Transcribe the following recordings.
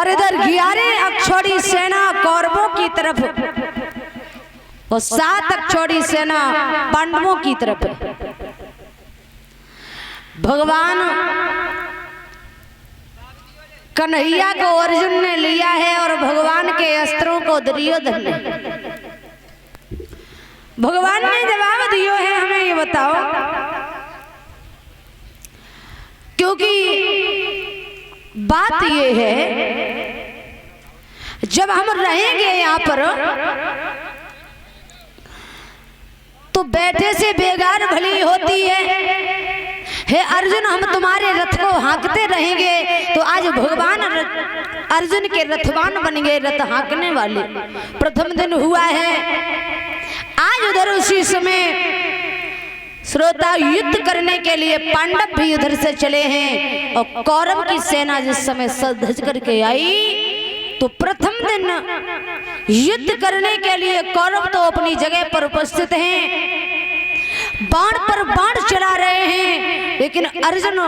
और इधर 11 अक्षौड़ी सेना कौरवों की तरफ और 7 अक्षौड़ी सेना पांडवों की तरफ। भगवान कन्हैया को अर्जुन ने लिया है और भगवान के अस्त्रों को दुर्योधन ने। भगवान ने जवाब दियो है, हमें ये बताओ, क्योंकि बात ये है जब हम रहेंगे यहाँ पर तो बैठे से बेगार भली होती है। हे अर्जुन, हम तुम्हारे रथ को हाँकते रहेंगे तो आज भगवान अर्जुन के रथवान बन गए, रथ हाँकने वाले। प्रथम दिन हुआ है आज। उधर उसी समय श्रोता युद्ध करने के लिए पांडव भी उधर से चले हैं और कौरव की सेना जिस समय सज धज करके आई तो प्रथम दिन युद्ध करने के लिए कौरव तो अपनी जगह पर उपस्थित हैं, बाण पर बाण चला रहे हैं, लेकिन अर्जुन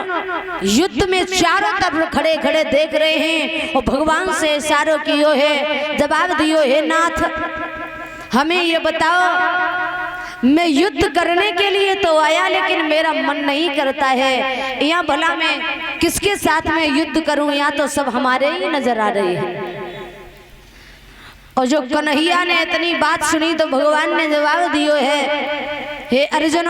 युद्ध में चारों तरफ खड़े खड़े देख रहे हैं और भगवान से इशारों कियो है, जवाब दियो है, नाथ हमें ये बताओ, मैं युद्ध करने के लिए तो आया लेकिन मेरा मन नहीं करता है, यहाँ भला मैं किसके साथ में युद्ध करूं, यहाँ तो सब हमारे ही नजर आ रहे हैं। और जो कन्हैया ने इतनी बात सुनी तो भगवान ने जवाब दियो है, हे अर्जुन,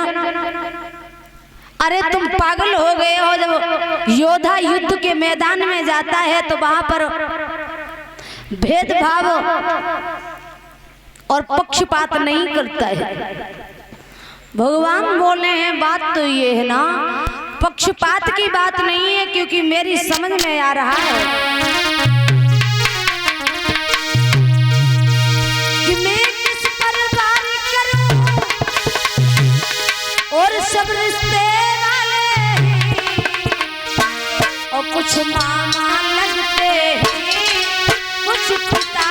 अरे तुम पागल हो गए हो। जब योद्धा युद्ध के मैदान में जाता है तो वहां पर भेदभाव और पक्षपात नहीं करता है। भगवान बोले हैं बात तो ये है ना, पक्षपात की बात नहीं है, क्योंकि मेरी समझ में आ रहा है कि मैं किस पर वार करूं और सब रिश्ते वाले और कुछ मामा लगते हैं, कुछ पिता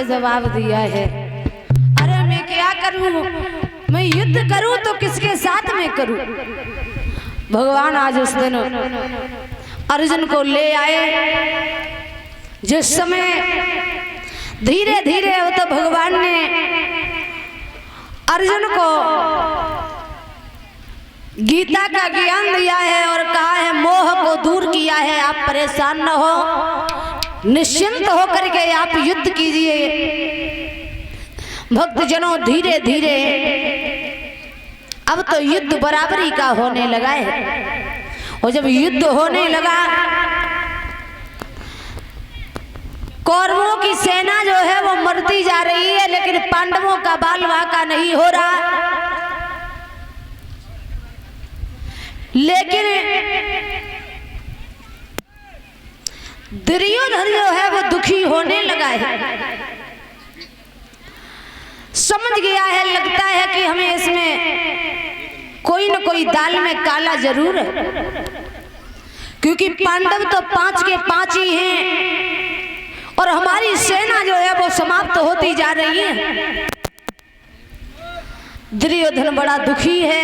से जवाब दिया है, अरे मैं क्या करूं, मैं युद्ध करूं तो किसके साथ में करूं। भगवान आज उस दिन अर्जुन को ले आए। जिस समय धीरे धीरे वो तो भगवान ने अर्जुन को गीता का ज्ञान दिया है और कहा है मोह को दूर किया है, आप परेशान न हो, निश्चिंत होकर के आप युद्ध कीजिए। भक्तजनों धीरे धीरे अब तो युद्ध बराबरी का होने लगा है, और जब युद्ध होने लगा कौरवों की सेना जो है वो मरती जा रही है, लेकिन पांडवों का बाल वाका नहीं हो रहा। लेकिन दुर्योधन जो है वो दुखी होने लगा है, समझ गया है, लगता है कि हमें इसमें कोई न कोई दाल में काला जरूर है, क्योंकि पांडव तो 5 के 5 ही हैं और हमारी सेना जो है वो समाप्त होती जा रही है। दुर्योधन बड़ा दुखी है,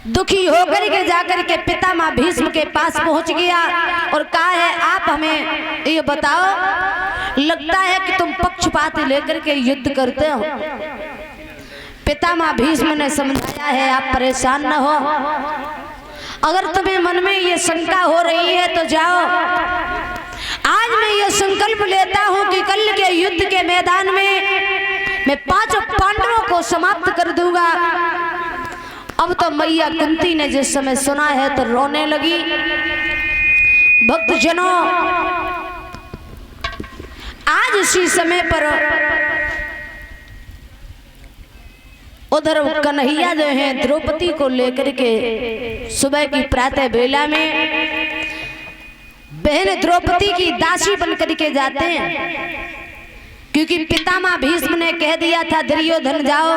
दुखी होकर के जाकर के पितामह भीष्म के पास पहुंच गया और कहा है आप हमें ये बताओ, लगता है कि तुम पक्षपात लेकर के युद्ध करते हो। पितामह भीष्म ने समझाया है आप परेशान न हो, अगर तुम्हें मन में ये शंका हो रही है तो जाओ, आज मैं ये संकल्प लेता हूं कि कल के युद्ध के मैदान में मैं 5 पांडवों को समाप्त कर दूंगा। अब तो मैया कुंती ने जिस समय सुना है तो रोने लगी। भक्तजनों आज इसी समय पर उधर कन्हैया जो है द्रौपदी को लेकर के सुबह की प्रातः बेला में बहन द्रौपदी की दासी बनकर के जाते हैं, क्योंकि पितामह भीष्म ने कह दिया था दुर्योधन जाओ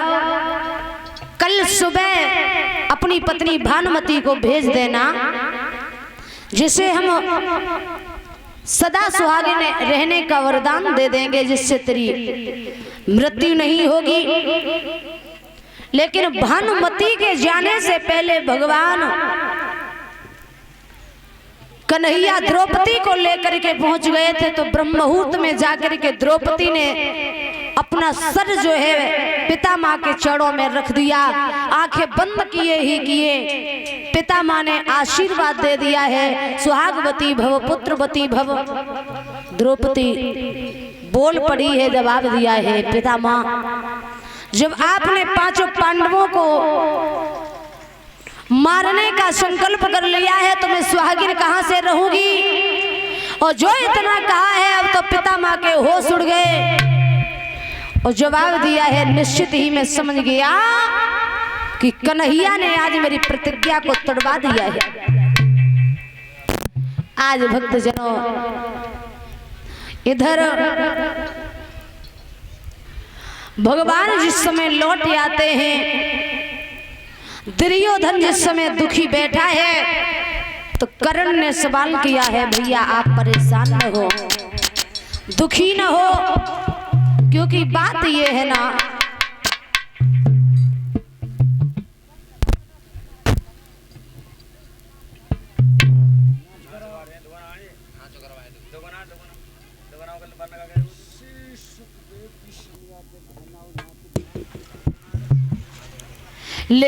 कल सुबह अपनी पत्नी भानुमति को भेज देना, जिसे हम सदा सुहागिन रहने का वरदान दे देंगे, जिससे तेरी मृत्यु नहीं होगी। लेकिन भानुमति के जाने से पहले भगवान कन्हैया द्रौपदी को लेकर के पहुंच गए थे, तो ब्रह्म मुहूर्त में जाकर के द्रौपदी ने अपना सर जो है पितामह के चरणों में रख दिया, आंखें बंद किए ही किए पितामह ने आशीर्वाद दे दिया है सुहागवती भव पुत्रवती भव। द्रौपदी बोल पड़ी है, जवाब दिया है पितामह जब आपने 5 पांडवों को मारने का संकल्प कर लिया है तो मैं सुहागिन कहां से रहूंगी। और जो इतना कहा है अब तो पितामह के होश उड़ गए और जवाब दिया है निश्चित ही मैं समझ गया कि कन्हैया ने आज मेरी प्रतिज्ञा को तोड़वा दिया है। आज भक्तजनों इधर भगवान जिस समय लौट आते हैं, दुर्योधन जिस समय दुखी बैठा है तो कर्ण ने सवाल किया है भैया आप परेशान न हो, दुखी न हो, क्योंकि बात ये है ना ले